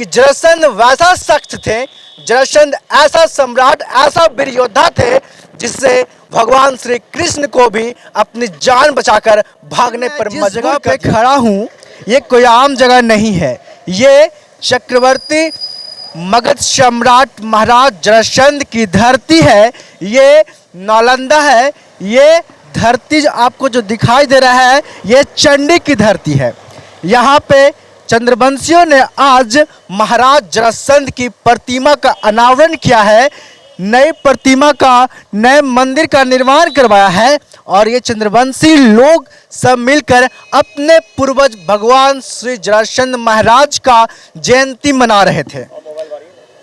कि जरासंध वैसा सख्त थे, जरासंध ऐसा सम्राट, ऐसा वीर योद्धा थे जिससे भगवान श्री कृष्ण को भी अपनी जान बचाकर भागने पर मजबूर। जगह पे खड़ा हूँ ये कोई आम जगह नहीं है, ये चक्रवर्ती मगध सम्राट महाराज जरासंध की धरती है। ये नालंदा है। ये धरती आपको जो दिखाई दे रहा है ये चंडी की धरती है। यहाँ पे चंद्रवंशियों ने आज महाराज जरासंध की प्रतिमा का अनावरण किया है, नई प्रतिमा का, नए मंदिर का निर्माण करवाया है और ये चंद्रवंशी लोग सब मिलकर अपने पूर्वज भगवान श्री जरासंध महाराज का जयंती मना रहे थे।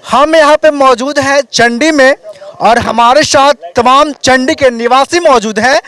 हम यहाँ पे मौजूद हैं चंडी में और हमारे साथ तमाम चंडी के निवासी मौजूद हैं,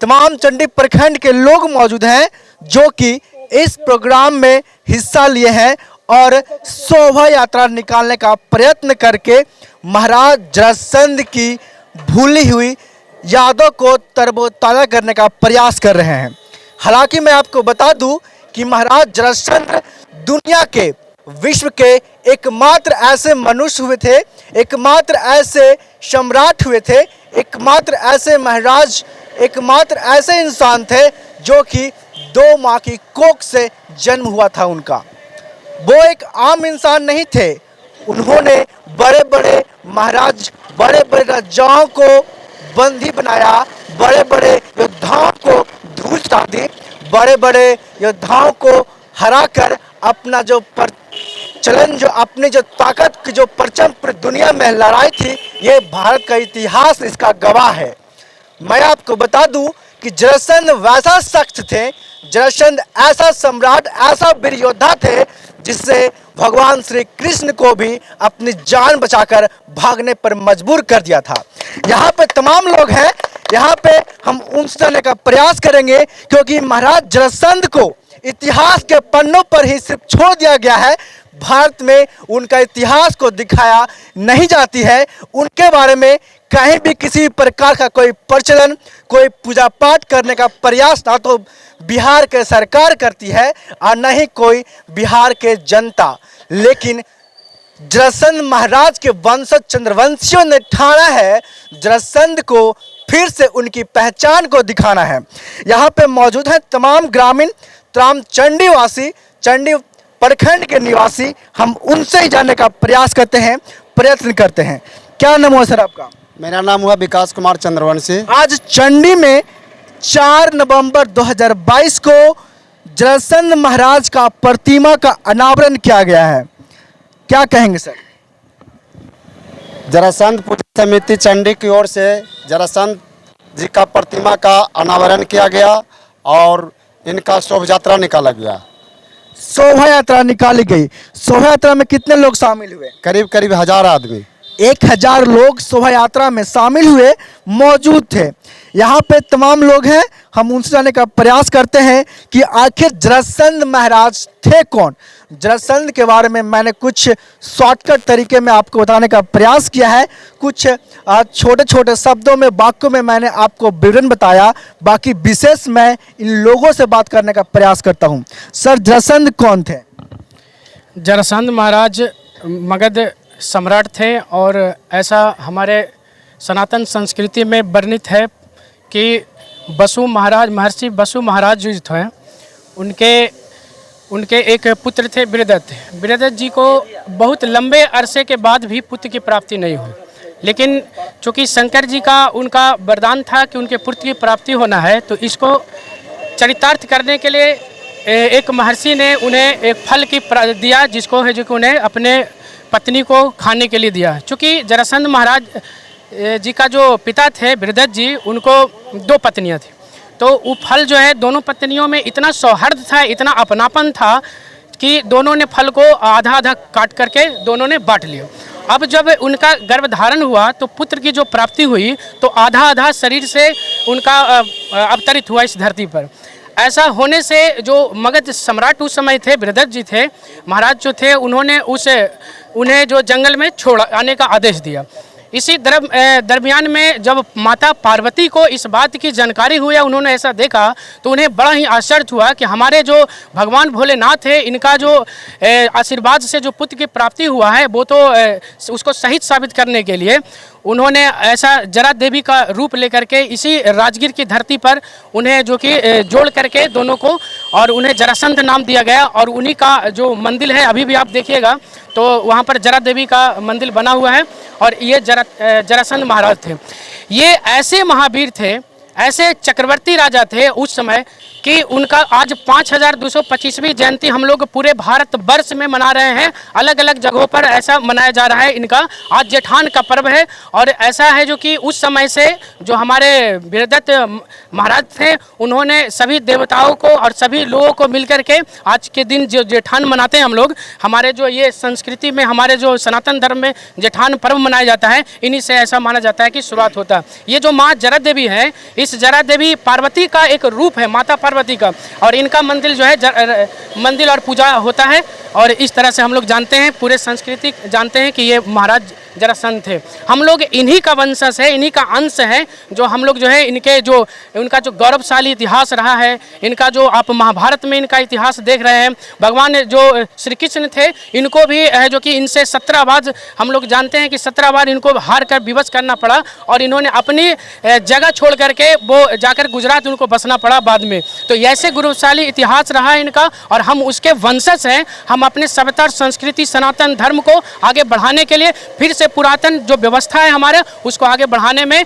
तमाम चंडी प्रखंड के लोग मौजूद हैं जो कि इस प्रोग्राम में हिस्सा लिए हैं और शोभा यात्रा निकालने का प्रयत्न करके महाराज जरासंध की भूली हुई यादों को तरोताज़ा करने का प्रयास कर रहे हैं। हालांकि मैं आपको बता दूं कि महाराज जरासंध दुनिया के, विश्व के एकमात्र ऐसे मनुष्य हुए थे, एकमात्र ऐसे सम्राट हुए थे, एकमात्र ऐसे महाराज, एकमात्र ऐसे इंसान थे जो कि 2 माँ की कोख से जन्म हुआ था उनका। वो एक आम इंसान नहीं थे। उन्होंने बड़े बड़े महाराज, बड़े बड़े राजाओं को बंदी बनाया, बड़े बड़े योद्धाओं को धूल चटा दी, बड़े बड़े योद्धाओं को हराकर अपना जो चलन, जो अपनी जो ताकत की जो परचम पर दुनिया में लहराई थी, ये भारत का इतिहास इसका गवाह है। मैं आपको बता दूं कि जरासंध वैसा सख्त थे, जरासंध ऐसा सम्राट, ऐसा वीर योद्धा थे जिससे भगवान श्री कृष्ण को भी अपनी जान बचाकर भागने पर मजबूर कर दिया था। यहाँ पे तमाम लोग हैं, यहाँ पे हम उनसे जानने का प्रयास करेंगे क्योंकि महाराज जरासंध को इतिहास के पन्नों पर ही सिर्फ छोड़ दिया गया है। भारत में उनका इतिहास को दिखाया नहीं जाती है। उनके बारे में कहीं भी किसी प्रकार का कोई प्रचलन, कोई पूजा पाठ करने का प्रयास ना तो बिहार के सरकार करती है और न ही कोई बिहार के जनता। लेकिन जरासंध महाराज के वंशज चंद्रवंशियों ने ठाना है जरासंध को फिर से उनकी पहचान को दिखाना है। यहाँ पे मौजूद हैं तमाम ग्रामीण, तमाम चंडीवासी, चंडी प्रखंड के निवासी। हम उनसे ही जानने का प्रयास करते हैं, प्रयत्न करते हैं। क्या नाम हुआ सर आपका? मेरा नाम हुआ विकास कुमार चंद्रवंशी। आज चंडी में 4 नवंबर 2022 को जरासंध महाराज का प्रतिमा का अनावरण किया गया है, क्या कहेंगे सर? जरासंध पूजा समिति चंडी की ओर से जरासंध जी का प्रतिमा का अनावरण किया गया और इनका शोभा यात्रा निकाला गया। शोभा यात्रा निकाली गई। शोभा यात्रा में कितने लोग शामिल हुए? करीब करीब 1000 आदमी, 1000 लोग शोभा यात्रा में शामिल हुए, मौजूद थे। यहाँ पे तमाम लोग हैं, हम उनसे जानने का प्रयास करते हैं कि आखिर जरासंध महाराज थे कौन। जरासंध के बारे में मैंने कुछ शॉर्टकट तरीके में आपको बताने का प्रयास किया है, कुछ छोटे छोटे शब्दों में, वाक्यों में मैंने आपको विवरण बताया। बाकी विशेष मैं इन लोगों से बात करने का प्रयास करता हूँ। सर, जरासंध कौन थे? जरासंध महाराज मगध सम्राट थे और ऐसा हमारे सनातन संस्कृति में वर्णित है कि बसु महाराज, महर्षि बसु महाराज जो थे उनके एक पुत्र थे बृहदत्त। बृहदत्त जी को बहुत लंबे अरसे के बाद भी पुत्र की प्राप्ति नहीं हुई, लेकिन चूँकि शंकर जी का उनका वरदान था कि उनके पुत्र की प्राप्ति होना है, तो इसको चरितार्थ करने के लिए एक महर्षि ने उन्हें एक फल की दिया, जिसको है जो कि उन्हें अपने पत्नी को खाने के लिए दिया। चूँकि जरासंध महाराज जी का जो पिता थे बृहदत्त जी, उनको 2 पत्नियां थी, तो वो फल जो है दोनों पत्नियों में इतना सौहार्द था, इतना अपनापन था कि दोनों ने फल को आधा आधा काट करके दोनों ने बांट लिया। अब जब उनका गर्भधारण हुआ तो पुत्र की जो प्राप्ति हुई तो आधा आधा शरीर से उनका अवतरित हुआ इस धरती पर। ऐसा होने से जो मगध सम्राट उस समय थे, बृहदत्त जी थे, महाराज जो थे, उन्होंने उन्हें जो जंगल में छोड़ आने का आदेश दिया। इसी दरमियान में जब माता पार्वती को इस बात की जानकारी हुई, उन्होंने ऐसा देखा तो उन्हें बड़ा ही आश्चर्य हुआ कि हमारे जो भगवान भोलेनाथ है, इनका जो आशीर्वाद से जो पुत्र की प्राप्ति हुआ है, वो तो उसको सही साबित करने के लिए उन्होंने ऐसा जरा देवी का रूप लेकर के इसी राजगीर की धरती पर उन्हें जो कि जोड़ करके दोनों को, और उन्हें जरासंध नाम दिया गया। और उन्हीं का जो मंदिर है, अभी भी आप देखिएगा तो वहाँ पर जरा देवी का मंदिर बना हुआ है। और ये जरासंध महाराज थे। ये ऐसे महावीर थे, ऐसे चक्रवर्ती राजा थे उस समय कि उनका आज 5225वीं जयंती हम लोग पूरे भारत वर्ष में मना रहे हैं। अलग अलग जगहों पर ऐसा मनाया जा रहा है। इनका आज जेठान का पर्व है। और ऐसा है जो कि उस समय से जो हमारे वीरदत्त महाराज थे, उन्होंने सभी देवताओं को और सभी लोगों को मिलकर के आज के दिन जो जेठान मनाते हैं हम लोग, हमारे जो ये संस्कृति में, हमारे जो सनातन धर्म में जेठान पर्व मनाया जाता है, इन्हीं से ऐसा माना जाता है कि शुरुआत होता है। ये जो माँ जरा देवी है, इस जरा देवी पार्वती का एक रूप है, माता पार्वती का। और इनका मंदिर जो है मंदिर और पूजा होता है। और इस तरह से हम लोग जानते हैं, पूरे संस्कृति जानते हैं कि ये महाराज जरासंध थे। हम लोग इन्हीं का वंशज है, इन्हीं का अंश है। जो हम लोग जो है इनके जो उनका जो गौरवशाली इतिहास रहा है, इनका जो आप महाभारत में इनका इतिहास देख रहे हैं। भगवान जो श्री कृष्ण थे, इनको भी है जो कि इनसे 17 बार हम लोग जानते हैं कि 17 बार इनको हार कर विवश करना पड़ा। और इन्होंने अपनी जगह छोड़ करके वो जाकर गुजरात उनको बसना पड़ा बाद में। तो ऐसे गौरवशाली इतिहास रहा है इनका, और हम उसके वंशज हैं। हम अपने सभ्यता, संस्कृति, सनातन धर्म को आगे बढ़ाने के लिए फिर से पुरातन जो व्यवस्था है हमारे, उसको आगे बढ़ाने में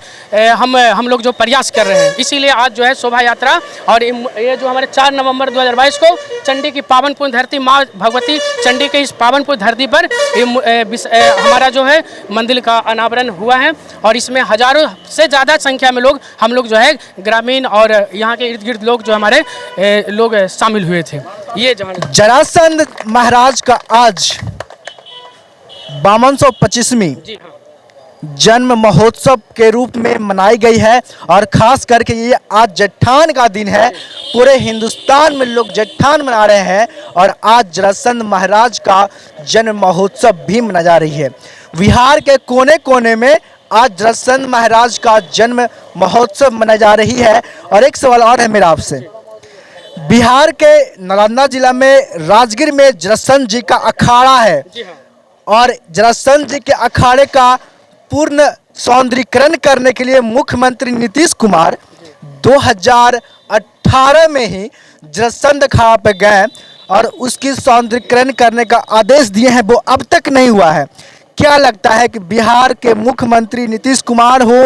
हम लोग जो प्रयास कर रहे हैं। इसीलिए आज जो है शोभा यात्रा, और ये जो हमारे 4 नवंबर 2022 को चंडी की पावनपुर धरती, माँ भगवती चंडी के इस पावनपुर धरती पर हमारा जो है मंदिर का अनावरण हुआ है। और इसमें हजारों से ज़्यादा संख्या में लोग, हम लोग जो है ग्रामीण और यहाँ के इर्द गिर्द लोग जो हमारे लोग शामिल हुए थे। ये जरासंध महाराज का आज 5225वीं जन्म महोत्सव के रूप में मनाई गई है। और खास करके ये आज जेठान का दिन है। पूरे हिंदुस्तान में लोग जेठान मना रहे हैं। और आज जरासंध महाराज का जन्म महोत्सव भी मनाई जा रही है। बिहार के कोने कोने में आज जरासंध महाराज का जन्म महोत्सव मनाई जा रही है। और एक सवाल और है मेरा आपसे, बिहार के नालंदा जिला में राजगीर में जरासंध जी का अखाड़ा है। और जरासंध जी के अखाड़े का पूर्ण सौंदर्यीकरण करने के लिए मुख्यमंत्री नीतीश कुमार 2018 में ही जरासंध अखाड़ा पे गए और उसकी सौंदर्यीकरण करने का आदेश दिए हैं। वो अब तक नहीं हुआ है। क्या लगता है कि बिहार के मुख्यमंत्री नीतीश कुमार हो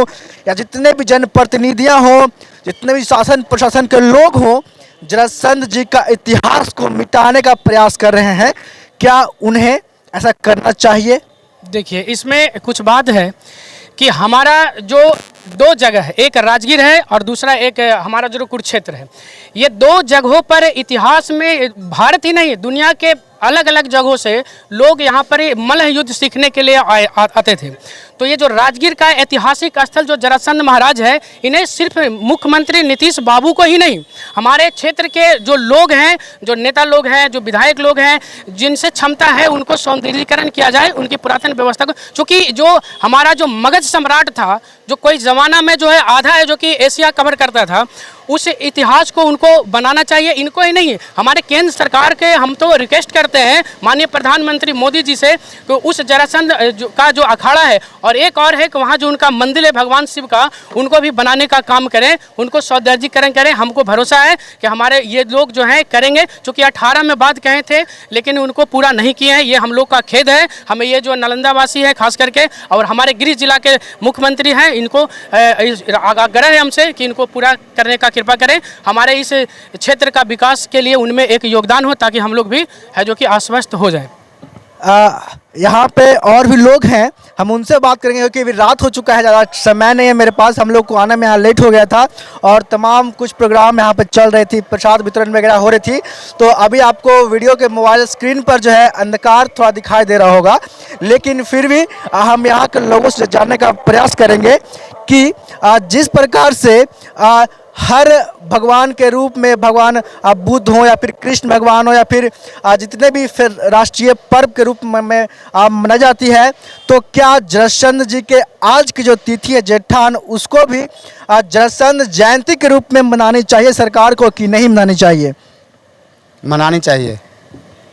या जितने भी जनप्रतिनिधियां हो, जितने भी शासन प्रशासन के लोग हों, जरासंध जी का इतिहास को मिटाने का प्रयास कर रहे हैं? क्या उन्हें ऐसा करना चाहिए? देखिए, इसमें कुछ बात है कि हमारा जो 2 जगह है, एक राजगीर है और दूसरा एक हमारा जो कुरुक्षेत्र है। ये 2 जगहों पर इतिहास में भारत ही नहीं, दुनिया के अलग अलग जगहों से लोग यहाँ पर मल्ल युद्ध सीखने के लिए आते थे। तो ये जो राजगीर का ऐतिहासिक स्थल जो जरासंध महाराज है, इन्हें सिर्फ मुख्यमंत्री नीतीश बाबू को ही नहीं, हमारे क्षेत्र के जो लोग हैं, जो नेता लोग हैं, जो विधायक लोग हैं, जिनसे क्षमता है, उनको सौंदर्यीकरण किया जाए, उनकी पुरातन व्यवस्था को। चूँकि जो हमारा जो मगध सम्राट था, जो कोई ज़माना में जो है आधा है जो कि एशिया कवर करता था, उस इतिहास को उनको बनाना चाहिए। इनको ही नहीं, हमारे केंद्र सरकार के हम तो रिक्वेस्ट करते हैं माननीय प्रधानमंत्री मोदी जी से कि उस जरासंध का जो अखाड़ा है, और एक और है कि वहाँ जो उनका मंदिर है भगवान शिव का, उनको भी बनाने का काम करें, उनको सौंदर्यीकरण करें। हमको भरोसा है कि हमारे ये लोग जो हैं करेंगे। चूँकि 18 में बात कहे थे, लेकिन उनको पूरा नहीं किए हैं। ये हम लोग का खेद है। हमें ये जो नालंदा वासी है खास करके, और हमारे गृह जिला के मुख्यमंत्री हैं, इनको आग्रह है हमसे कि इनको पूरा करने का कृपा करें। हमारे इस क्षेत्र का विकास के लिए उनमें एक योगदान हो, ताकि हम लोग भी है जो कि आश्वस्त हो जाए। यहाँ पे और भी लोग हैं, हम उनसे बात करेंगे क्योंकि अभी रात हो चुका है, ज़्यादा समय नहीं है मेरे पास। हम लोग को आने में यहाँ लेट हो गया था और तमाम कुछ प्रोग्राम यहाँ पे चल रही थी, प्रसाद वितरण वगैरह हो रही थी। तो अभी आपको वीडियो के मोबाइल स्क्रीन पर जो है अंधकार थोड़ा दिखाई दे रहा होगा, लेकिन फिर भी हम यहाँ के लोगों से जानने का प्रयास करेंगे कि जिस प्रकार से हर भगवान के रूप में, भगवान बुद्ध हो या फिर कृष्ण भगवान हो या फिर जितने भी फिर राष्ट्रीय पर्व के रूप में मनाई जाती है, तो क्या जरासंध जी के आज की जो तिथि है जेठान, उसको भी जरासंध जयंती के रूप में मनानी चाहिए सरकार को कि नहीं मनानी चाहिए? मनानी चाहिए।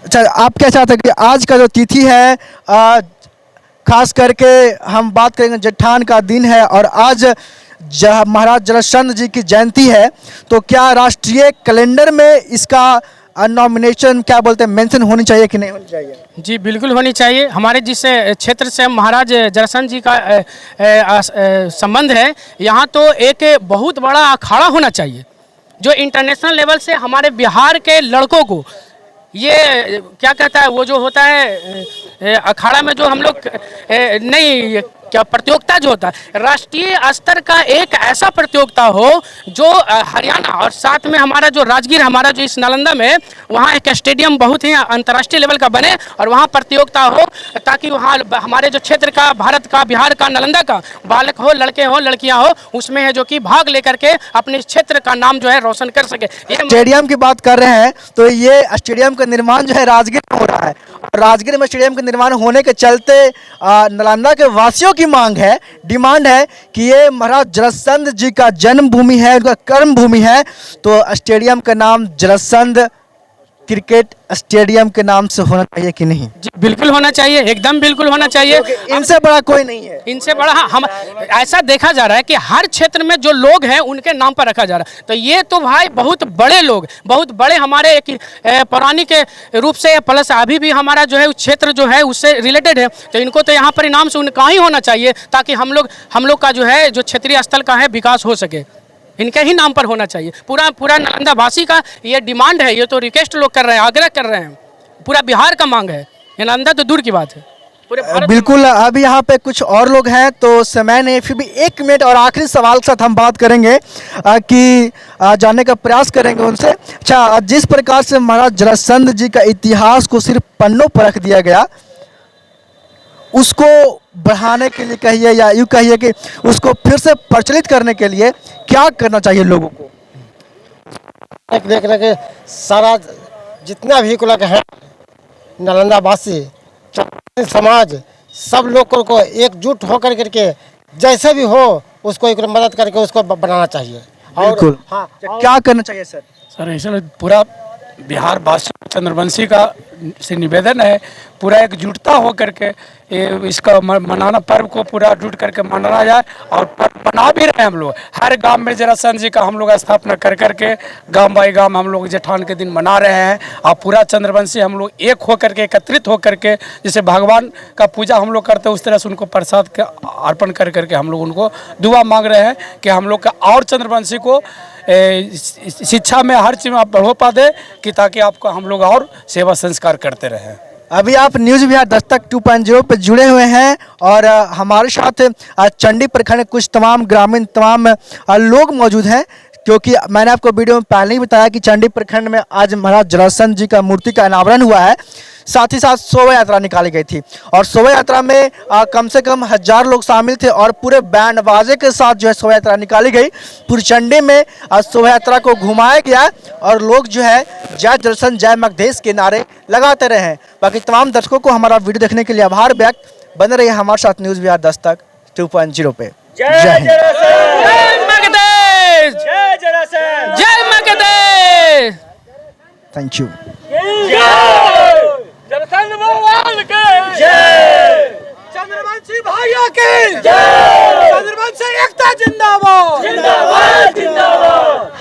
अच्छा, आप क्या चाहते हैं कि आज का जो तिथि है, खास करके हम बात करेंगे जेठान का दिन है और आज महाराज जरासंध जी की जयंती है, तो क्या राष्ट्रीय कैलेंडर में इसका नॉमिनेशन, क्या बोलते हैं, मेंशन होनी चाहिए कि नहीं होनी चाहिए? जी बिल्कुल होनी चाहिए। हमारे जिस क्षेत्र से महाराज जरासंध जी का संबंध है, यहाँ तो एक बहुत बड़ा अखाड़ा होना चाहिए जो इंटरनेशनल लेवल से हमारे बिहार के लड़कों को, ये क्या कहता है वो जो होता है अखाड़ा में जो हम लोग नहीं, क्या प्रतियोगिता जो होता है, राष्ट्रीय स्तर का एक ऐसा प्रतियोगिता हो जो हरियाणा और साथ में हमारा जो राजगीर, हमारा जो इस नालंदा में, वहाँ एक स्टेडियम बहुत ही अंतर्राष्ट्रीय लेवल का बने और वहाँ प्रतियोगिता हो, ताकि वहाँ हमारे जो क्षेत्र का, भारत का, बिहार का, नालंदा का बालक हो, लड़के हो, लड़कियाँ हो, उसमें है जो कि भाग लेकर के अपने क्षेत्र का नाम जो है रोशन कर सके। स्टेडियम की बात कर रहे हैं तो ये स्टेडियम का निर्माण जो है राजगीर में हो रहा है और राजगीर में स्टेडियम का निर्माण होने के चलते नालंदा के वासियों की मांग है, डिमांड है कि ये महाराज जरासंध जी का जन्मभूमि है, उनका कर्म भूमि है, तो स्टेडियम का नाम जरासंध क्रिकेट स्टेडियम के नाम से होना चाहिए कि नहीं? जी बिल्कुल होना चाहिए, एकदम बिल्कुल होना चाहिए। इनसे बड़ा कोई नहीं है, इनसे बड़ा, हाँ, हम ऐसा देखा जा रहा है कि हर क्षेत्र में जो लोग हैं उनके नाम पर रखा जा रहा है, तो ये तो भाई बहुत बड़े लोग, बहुत बड़े हमारे एक पौराणिक रूप से, प्लस अभी भी हमारा जो है उस क्षेत्र जो है उससे रिलेटेड है, तो इनको तो यहाँ पर नाम से उनका ही होना चाहिए, ताकि हम लोग का जो है जो क्षेत्रीय स्थल का है विकास हो सके, इनके ही नाम पर होना चाहिए। पूरा नालंदा वासी का ये डिमांड है, ये तो रिक्वेस्ट लोग कर रहे हैं, आग्रह कर रहे हैं, पूरा बिहार का मांग है, ये नालंदा तो दूर की बात है, पूरे भारत। बिल्कुल। अभी यहाँ पे कुछ और लोग हैं तो समय ने, फिर भी 1 मिनट और आखिरी सवाल के साथ हम बात करेंगे कि जानने का प्रयास करेंगे उनसे। अच्छा, जिस प्रकार से महाराज जरासंध जी का इतिहास को सिर्फ पन्नों पर रख दिया गया, उसको बढ़ाने के लिए कहिए या यूँ कहिए कि उसको फिर से प्रचलित करने के लिए क्या करना चाहिए लोगों को? एक देखने के सारा जितना भी कुल है नालंदा वासी समाज, सब लोग को एकजुट होकर करके जैसे भी हो उसको एक मदद करके उसको बनाना चाहिए। और बिल्कुल। हाँ, क्या करना चाहिए सर? सर ऐसा पूरा बिहार वासी चंद्रवंशी का से निवेदन है, पूरा एकजुटता हो करके इसका मनाना, पर्व को पूरा जुट करके मनाना जाए और बना भी रहे हैं हम लोग। हर गांव में जरासंध जी का हम लोग स्थापना कर करके गांव बाई गांव हम लोग जेठान के दिन मना रहे हैं और पूरा चंद्रवंशी हम लोग एक हो करके, एकत्रित हो करके, जैसे भगवान का पूजा हम लोग करते हैं उस तरह से उनको प्रसाद का अर्पण कर करके हम लोग उनको दुआ मांग रहे हैं कि हम लोग का और चंद्रवंशी को शिक्षा में हर चीज़ में आप बढ़ोतरी दे कि ताकि आपको हम लोग और सेवा संस्कार करते रहें। अभी आप न्यूज़ बिहार दस्तक 2.0 पे जुड़े हुए हैं और हमारे साथ चंडी प्रखंड कुछ तमाम ग्रामीण तमाम लोग मौजूद हैं, क्योंकि मैंने आपको वीडियो में पहले ही बताया कि चंडी प्रखंड में आज महाराज जरासंध जी का मूर्ति का अनावरण हुआ है, साथ ही साथ शोभा यात्रा निकाली गई थी और शोभा यात्रा में कम से कम 1000 लोग शामिल थे और पूरे बैंड बाजे के साथ जो है शोभा यात्रा निकाली गई। पूरी चंडी में शोभा यात्रा को घुमाया गया और लोग जो है जय जरासंध जय मगधेश के नारे लगाते रहे हैं। बाकी तमाम दर्शकों को हमारा वीडियो देखने के लिए आभार व्यक्त। बने रहिए हमारे साथ न्यूज़ बिहार दस्तक 2.0 पे। जय हिंद। जय मगधेश। Thank you. जरासंध भगवान के जय, चंद्रवंशी भाइयों की जय, चंद्रवंशी एकता जिंदाबाद जिंदाबाद जिंदाबाद।